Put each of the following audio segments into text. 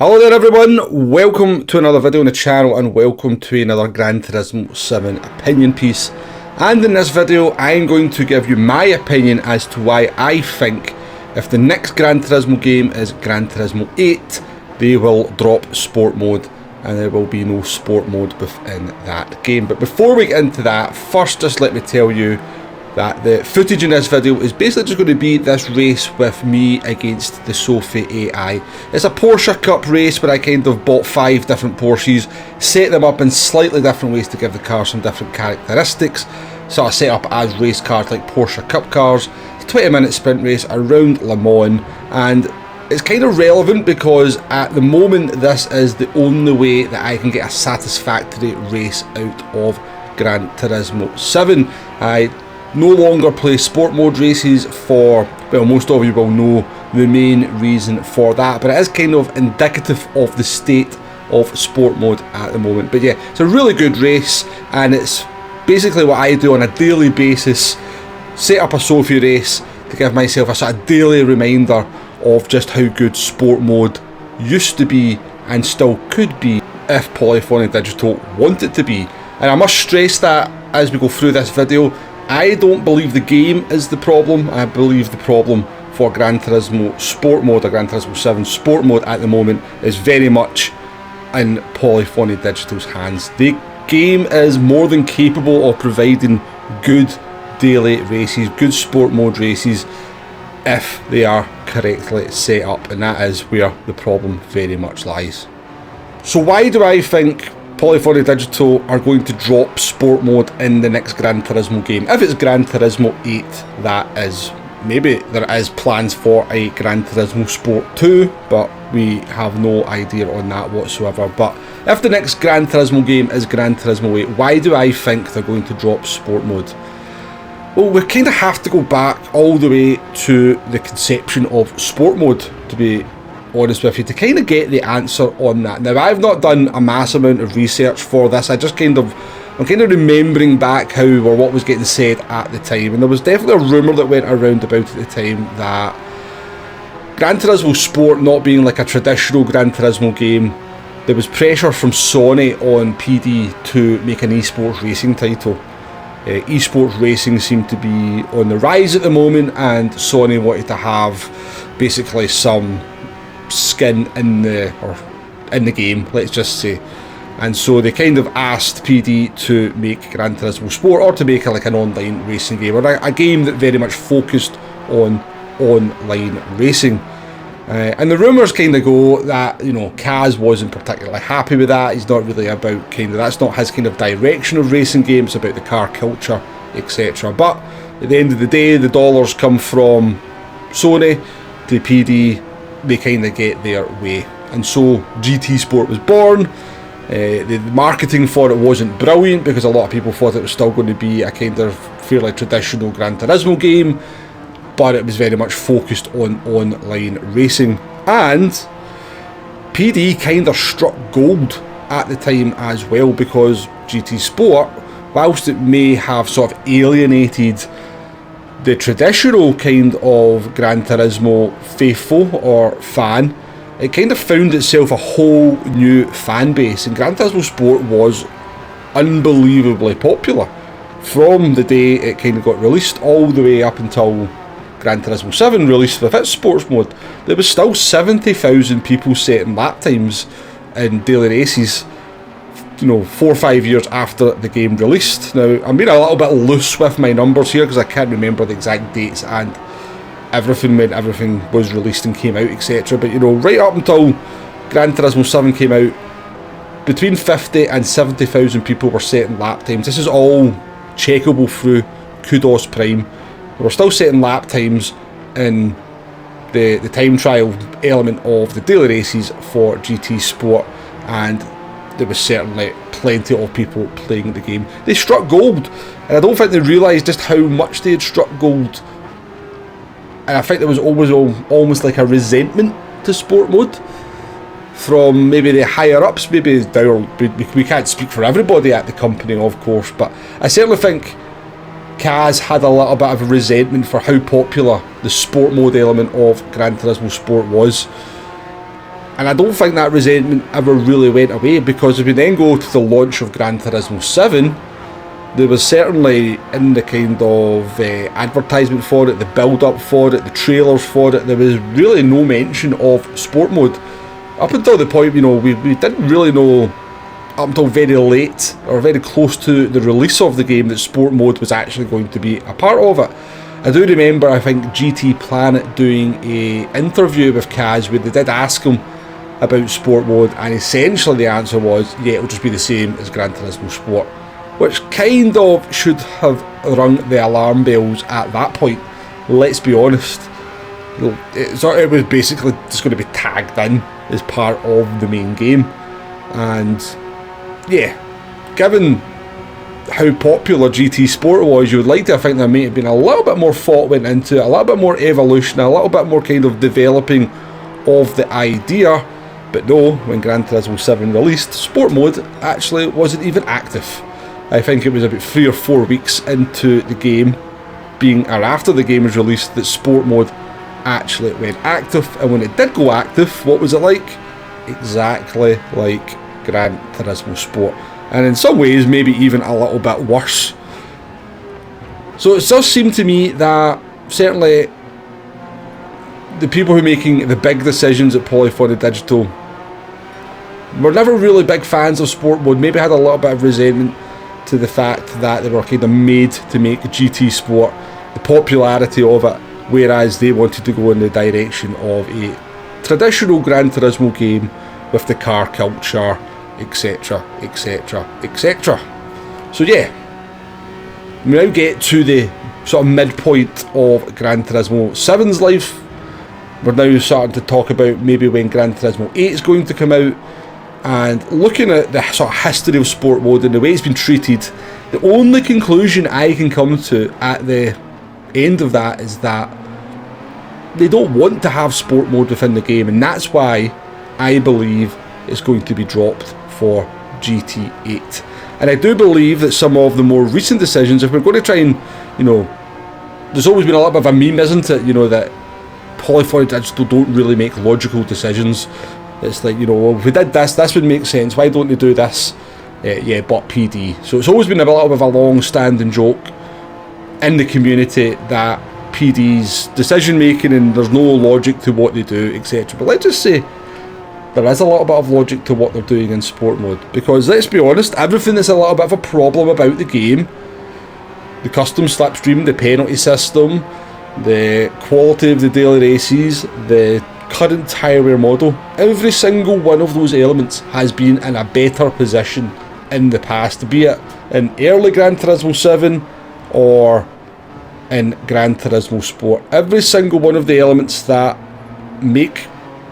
Hello there everyone, welcome to another video on the channel and welcome to another Gran Turismo 7 opinion piece. And in this video I'm going to give you my opinion as to why I think if the next Gran Turismo game is Gran Turismo 8, they will drop sport mode and there will be no sport mode within that game. But before we get into that, first just let me tell you that the footage in this video is basically just going to be this race with me against the Sophy AI. It's a Porsche Cup race where I kind of bought 5 different Porsches, set them up in slightly different ways to give the car some different characteristics. So I set up as race cars like Porsche Cup cars, 20-minute sprint race around Le Mans, and it's kind of relevant because at the moment this is the only way that I can get a satisfactory race out of Gran Turismo 7. I no longer play sport mode races for, well, most of you will know the main reason for that, but it is kind of indicative of the state of sport mode at the moment. But yeah, it's a really good race and it's basically what I do on a daily basis, set up a Sophy race to give myself a sort of daily reminder of just how good sport mode used to be and still could be if Polyphony Digital want it to be. And I must stress that as we go through this video, I don't believe the game is the problem. I believe the problem for Gran Turismo Sport Mode or Gran Turismo 7 Sport Mode at the moment is very much in Polyphony Digital's hands. The game is more than capable of providing good daily races, good sport mode races, if they are correctly set up, and that is where the problem very much lies. So why do I think Polyphony Digital are going to drop sport mode in the next Gran Turismo game? If it's Gran Turismo 8, that is. Maybe there is plans for a Gran Turismo Sport 2, but we have no idea on that whatsoever. But if the next Gran Turismo game is Gran Turismo 8, why do I think they're going to drop sport mode? Well, we kind of have to go back all the way to the conception of sport mode, to be honest with you, to kind of get the answer on that. Now, I've not done a mass amount of research for this. I'm kind of remembering back how or what was getting said at the time, and there was definitely a rumour that went around about at the time that Gran Turismo Sport not being like a traditional Gran Turismo game, there was pressure from Sony on PD to make an esports racing title. Esports racing seemed to be on the rise at the moment, and Sony wanted to have basically some skin in the game, let's just say. And so they kind of asked PD to make Gran Turismo Sport, or to make like an online racing game, or a game that very much focused on online racing. And the rumours kind of go that, you know, Kaz wasn't particularly happy with that. He's not really about that's not his kind of direction of racing games, about the car culture, etc. But at the end of the day, the dollars come from Sony to PD. They kind of get their way, and so GT Sport was born. The marketing for it wasn't brilliant because a lot of people thought it was still going to be a kind of fairly traditional Gran Turismo game, but it was very much focused on online racing. And PD kind of struck gold at the time as well, because GT Sport, whilst it may have sort of alienated the traditional kind of Gran Turismo faithful or fan, it kind of found itself a whole new fan base, and Gran Turismo Sport was unbelievably popular from the day it kind of got released all the way up until Gran Turismo 7 released with its sports mode. There was still 70,000 people setting lap times in daily races, you know, 4 or 5 years after the game released. Now, I'm being a little bit loose with my numbers here because I can't remember the exact dates and everything when everything was released and came out, etc. But, you know, right up until Gran Turismo 7 came out, between 50 and 70,000 people were setting lap times. This is all checkable through Kudos Prime. We're still setting lap times in the time trial element of the daily races for GT Sport, and there was certainly plenty of people playing the game. They struck gold, and I don't think they realised just how much they had struck gold. And I think there was always almost like a resentment to sport mode from maybe the higher ups. Maybe we can't speak for everybody at the company, of course, but I certainly think Kaz had a little bit of a resentment for how popular the sport mode element of Gran Turismo Sport was. And I don't think that resentment ever really went away, because if we then go to the launch of Gran Turismo 7, there was certainly, in the kind of advertisement for it, the build-up for it, the trailers for it, there was really no mention of sport mode. Up until the point, we didn't really know, up until very late, or very close to the release of the game, that sport mode was actually going to be a part of it. I do remember, I think, GT Planet doing a interview with Kaz where they did ask him about sport mode, and essentially the answer was, yeah, it'll just be the same as Gran Turismo Sport, which kind of should have rung the alarm bells at that point. Let's be honest. It was basically just going to be tagged in as part of the main game, and yeah, given how popular GT Sport was, you would like to think there may have been a little bit more thought went into it, a little bit more evolution, a little bit more kind of developing of the idea. But no, when Gran Turismo 7 released, sport mode actually wasn't even active. I think it was about 3 or 4 weeks into the game or after the game was released, that sport mode actually went active. And when it did go active, what was it like? Exactly like Gran Turismo Sport, and in some ways maybe even a little bit worse. So it does seem to me that certainly the people who are making the big decisions at Polyphony Digital were never really big fans of sport mode, maybe had a little bit of resentment to the fact that they were kind of made to make GT Sport, the popularity of it, whereas they wanted to go in the direction of a traditional Gran Turismo game with the car culture, etc, etc, etc. So yeah, we now get to the sort of midpoint of Gran Turismo 7's life. We're now starting to talk about maybe when Gran Turismo 8 is going to come out, and looking at the sort of history of sport mode and the way it's been treated, the only conclusion I can come to at the end of that is that they don't want to have sport mode within the game, and that's why I believe it's going to be dropped for GT8. And I do believe that some of the more recent decisions, if we're going to try and, there's always been a little bit of a meme, isn't it, that Polyphony Digital don't really make logical decisions. It's like, if we did this would make sense, why don't they do this? Yeah, but PD. So it's always been a little bit of a long-standing joke in the community that PD's decision making and there's no logic to what they do, etc. But let's just say there is a little bit of logic to what they're doing in sport mode, because let's be honest, everything that's a little bit of a problem about the game, the custom slipstream, the penalty system, the quality of the daily races, the current tyre wear model, every single one of those elements has been in a better position in the past, be it in early Gran Turismo 7 or in Gran Turismo Sport. Every single one of the elements that make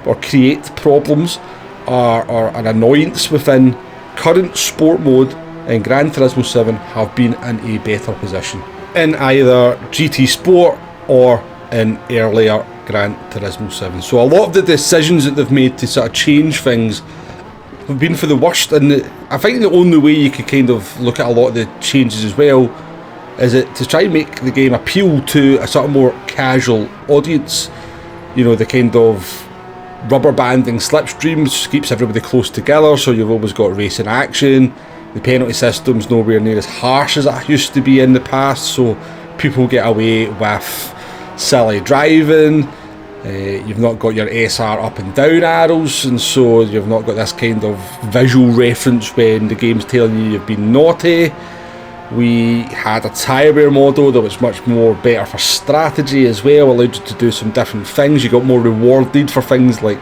or create problems or an annoyance within current sport mode in Gran Turismo 7 have been in a better position in either GT Sport or in earlier Gran Turismo 7. So a lot of the decisions that they've made to sort of change things have been for the worst, and I think the only way you could kind of look at a lot of the changes as well is it to try and make the game appeal to a sort of more casual audience. The kind of rubber banding slipstreams keeps everybody close together, so you've always got racing action. The penalty system's nowhere near as harsh as it used to be in the past, so people get away with silly driving. You've not got your SR up and down arrows, and so you've not got this kind of visual reference when the game's telling you you've been naughty. We had a tyre wear model that was much more better for strategy as well, allowed you to do some different things. You got more rewarded for things like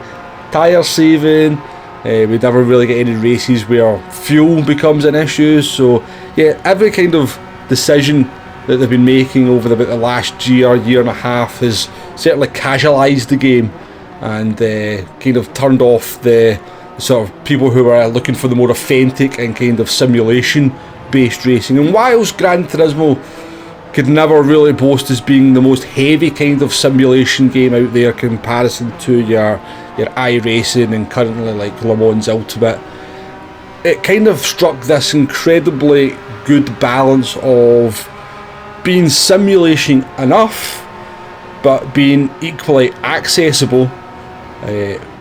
tyre saving. We never really get any races where fuel becomes an issue. So yeah, every kind of decision that they've been making over about the last year and a half has certainly casualised the game and kind of turned off the sort of people who are looking for the more authentic and kind of simulation based racing. And whilst Gran Turismo could never really boast as being the most heavy kind of simulation game out there in comparison to your iRacing and currently like Le Mans Ultimate, it kind of struck this incredibly good balance of being simulation enough but being equally accessible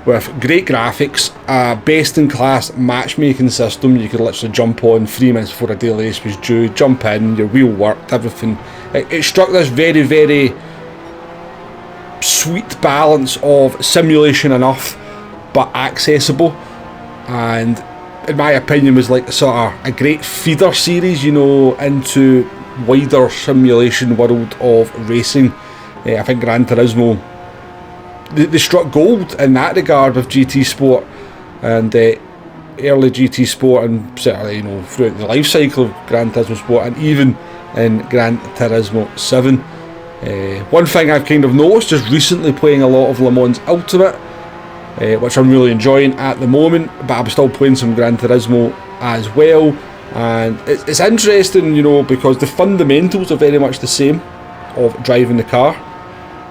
with great graphics, a best-in-class matchmaking system. You could literally jump on 3 minutes before a daily race was due, jump in, your wheel worked, everything. It struck this very, very sweet balance of simulation enough, but accessible, and in my opinion was like sort of a great feeder series, you know, into wider simulation world of racing. I think Gran Turismo, they struck gold in that regard with GT Sport and early GT Sport, and certainly, you know, throughout the life cycle of Gran Turismo Sport, and even in Gran Turismo 7. One thing I've kind of noticed just recently playing a lot of Le Mans Ultimate, which I'm really enjoying at the moment, but I'm still playing some Gran Turismo as well, and it's interesting, you know, because the fundamentals are very much the same of driving the car,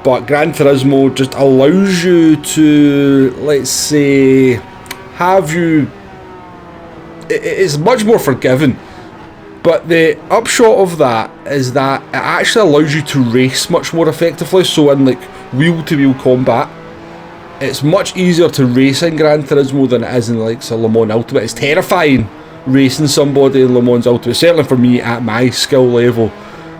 but Gran Turismo just allows you to, let's say, have you, it's much more forgiving. But the upshot of that is that it actually allows you to race much more effectively. So in like wheel-to-wheel combat, it's much easier to race in Gran Turismo than it is in like Le Mans Ultimate. It's terrifying racing somebody in Le Mans Ultimate, certainly for me at my skill level.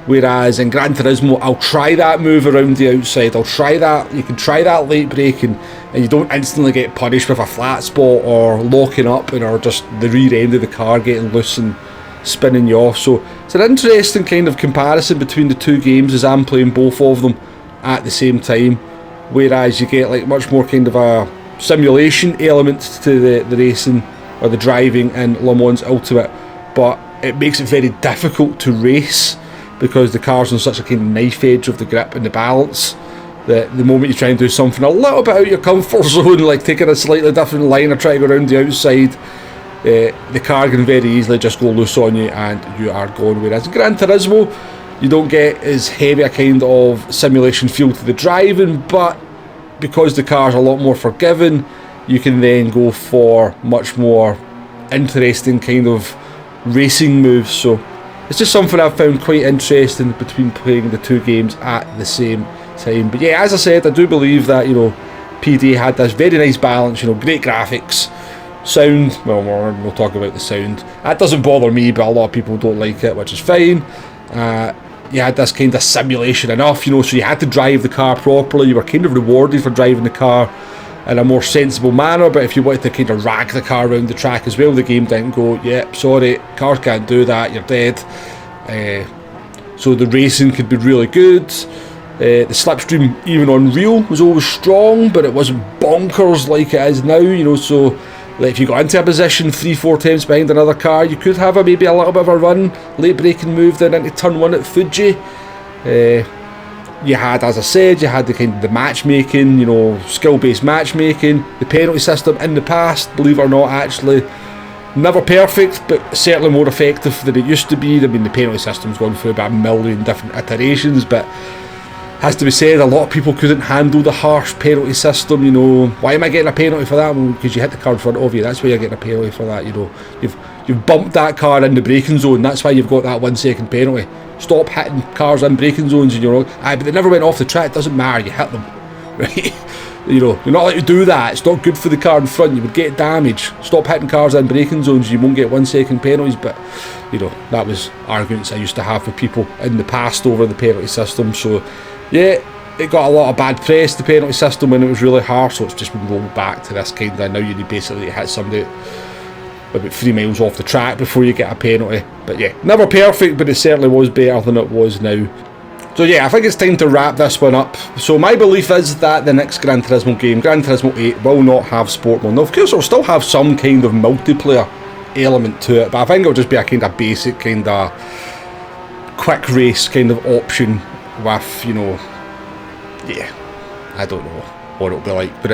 Whereas in Gran Turismo, I'll try that move around the outside, I'll try that, you can try that late braking, and you don't instantly get punished with a flat spot or locking up, or just the rear end of the car getting loose and spinning you off. So it's an interesting kind of comparison between the two games, as I'm playing both of them at the same time, whereas you get like much more kind of a simulation element to the racing or the driving in Le Mans Ultimate, but it makes it very difficult to race because the car's on such a kind of knife edge of the grip and the balance that the moment you try and do something a little bit out of your comfort zone, like taking a slightly different line or trying to go around the outside, the car can very easily just go loose on you and you are gone. Whereas in Gran Turismo, you don't get as heavy a kind of simulation feel to the driving, but because the car's a lot more forgiving, you can then go for much more interesting kind of racing moves. So it's just something I've found quite interesting between playing the two games at the same time. But yeah, as I said, I do believe that, you know, PD had this very nice balance, you know, great graphics, sound, well, we'll talk about the sound. That doesn't bother me, but a lot of people don't like it, which is fine. You had this kind of simulation enough, you know, so you had to drive the car properly. You were kind of rewarded for driving the car in a more sensible manner, but if you wanted to kind of rag the car around the track as well, the game didn't go, yep, sorry, cars can't do that, you're dead. So the racing could be really good. The slipstream, even on real, was always strong, but it wasn't bonkers like it is now, you know, so like if you got into a position 3-4 times behind another car, you could have maybe a little bit of a run, late braking move, then into turn 1 at Fuji. You had, as I said, you had the kind of the matchmaking, you know, skill-based matchmaking, the penalty system in the past, believe it or not, actually never perfect, but certainly more effective than it used to be. I mean, the penalty system's gone through about a million different iterations, but has to be said, a lot of people couldn't handle the harsh penalty system. You know, why am I getting a penalty for that? Well, because you hit the car in front of you, that's why you're getting a penalty for that. You know, you've bumped that car in the braking zone, that's why you've got that 1 second penalty. Stop hitting cars in braking zones, and you're like, but they never went off the track, it doesn't matter, you hit them, right? You know, you're not allowed to do that, it's not good for the car in front, you would get damage. Stop hitting cars in braking zones, you won't get 1 second penalties. But, you know, that was arguments I used to have with people in the past over the penalty system. So yeah, it got a lot of bad press, the penalty system, when it was really harsh, so it's just been rolled back to this kind of, now you need basically to hit somebody about 3 miles off the track before you get a penalty. But yeah, never perfect, but it certainly was better than it was now. So yeah, I think it's time to wrap this one up. So my belief is that the next Gran Turismo game, Gran Turismo 8, will not have sport mode. Now of course it'll still have some kind of multiplayer element to it, but I think it'll just be a kind of basic kind of quick race kind of option with, you know, yeah, I don't know what it'll be like, but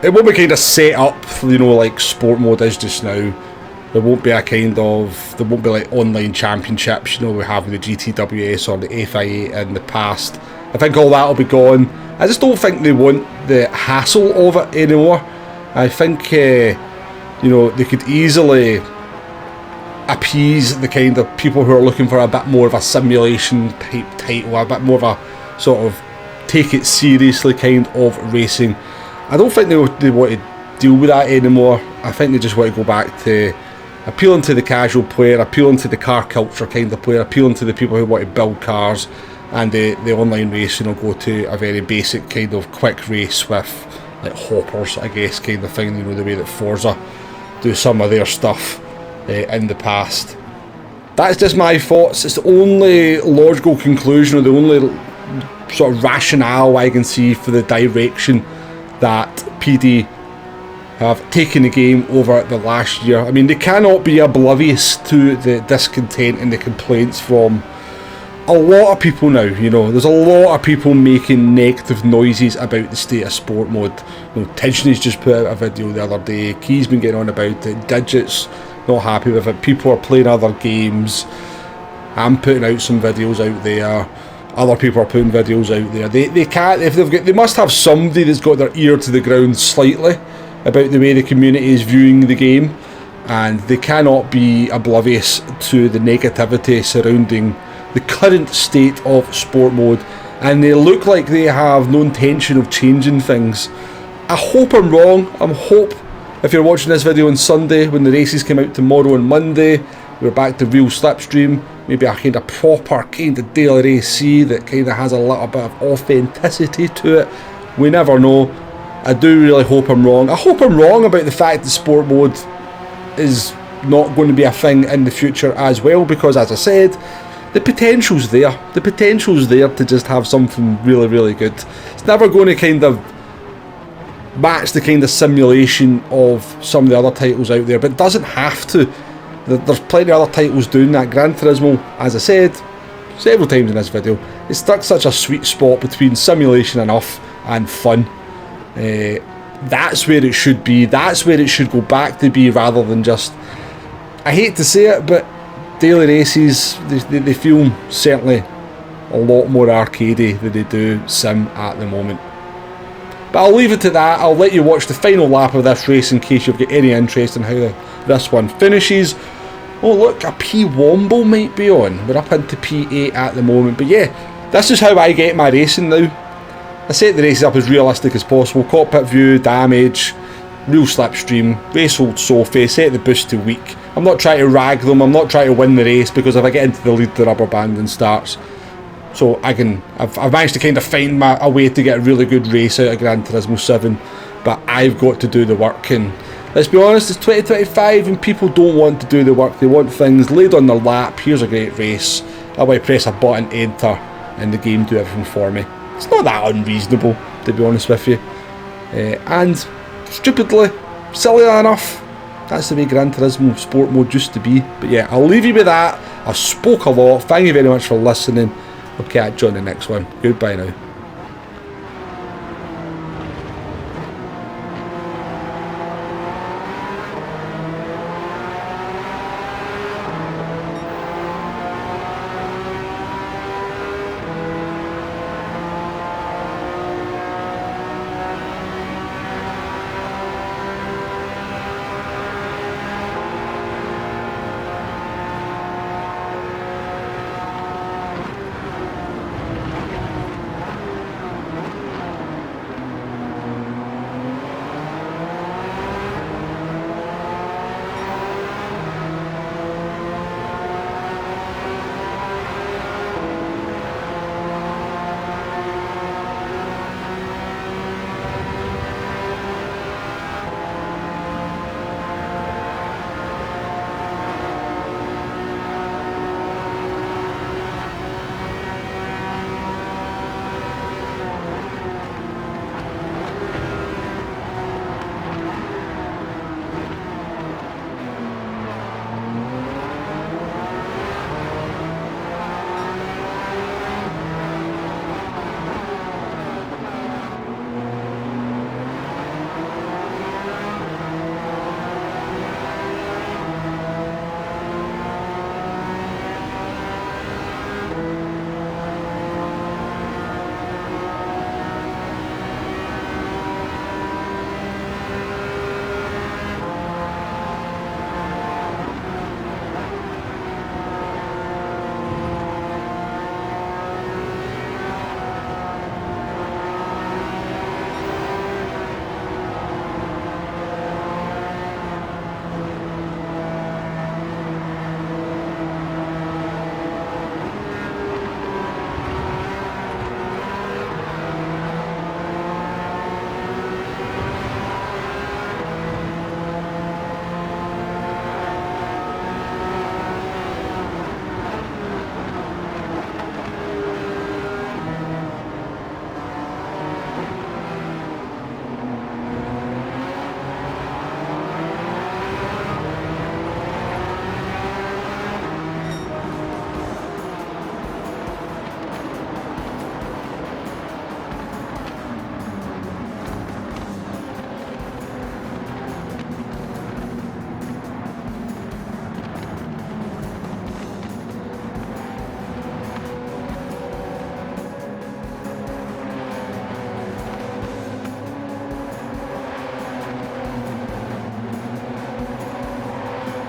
it won't be kind of set up, you know, like sport mode is just now. There won't be like online championships, you know, we have the GTWS or the FIA in the past. I think all that will be gone. I just don't think they want the hassle of it anymore. I think, you know, they could easily appease the kind of people who are looking for a bit more of a simulation type title, a bit more of a sort of take it seriously kind of racing. I don't think they want to deal with that anymore. I think they just want to go back to appealing to the casual player, appealing to the car culture kind of player, appealing to the people who want to build cars, and the online racing will go to a very basic kind of quick race with like hoppers, I guess, kind of thing, you know, the way that Forza do some of their stuff in the past. That's just my thoughts. It's the only logical conclusion, or the only sort of rationale I can see for the direction that PD have taken the game over the last year. I mean, they cannot be oblivious to the discontent and the complaints from a lot of people now. You know, there's a lot of people making negative noises about the state of sport mode. You know, Tinsley's just put out a video the other day. Key's been getting on about it. Digit's not happy with it. People are playing other games. I'm putting out some videos out there. Other people are putting videos out there. They can't, if they've got, they must have somebody that's got their ear to the ground slightly about the way the community is viewing the game, and they cannot be oblivious to the negativity surrounding the current state of sport mode, and they look like they have no intention of changing things. I hope I'm wrong. I hope if you're watching this video on Sunday, when the races come out tomorrow and Monday, we're back to real slipstream, maybe a kind of proper kind of daily race that kind of has a little bit of authenticity to it. We never know. I do really hope I'm wrong. I hope I'm wrong about the fact that sport mode is not going to be a thing in the future as well, because as I said, the potential's there. The potential's there to just have something really, really good. It's never going to kind of match the kind of simulation of some of the other titles out there, but it doesn't have to. There's plenty of other titles doing that. Gran Turismo, as I said several times in this video, it's stuck such a sweet spot between simulation enough and fun. That's where it should be. That's where it should go back to be, rather than just, I hate to say it, but daily races, they feel certainly a lot more arcadey than they do sim at the moment. But I'll leave it to that. I'll let you watch the final lap of this race in case you've got any interest in how this one finishes. Oh look, a P1 might be on. We're up into P8 at the moment. But yeah, this is how I get my racing now. I set the races up as realistic as possible. Cockpit view, damage, real slipstream, race hold Sophy, set the boost to weak. I'm not trying to rag them, I'm not trying to win the race, because if I get into the lead, the rubber banding starts. So I've managed to kind of find a way to get a really good race out of Gran Turismo 7, but I've got to do the work, and let's be honest, it's 2025 and people don't want to do the work. They want things laid on their lap. Here's a great race. I want to press a button, enter, and the game do everything for me. It's not that unreasonable, to be honest with you. And stupidly, silly enough, that's the way Gran Turismo sport mode used to be. But yeah, I'll leave you with that. I spoke a lot. Thank you very much for listening. I'll catch you on the next one. Goodbye now.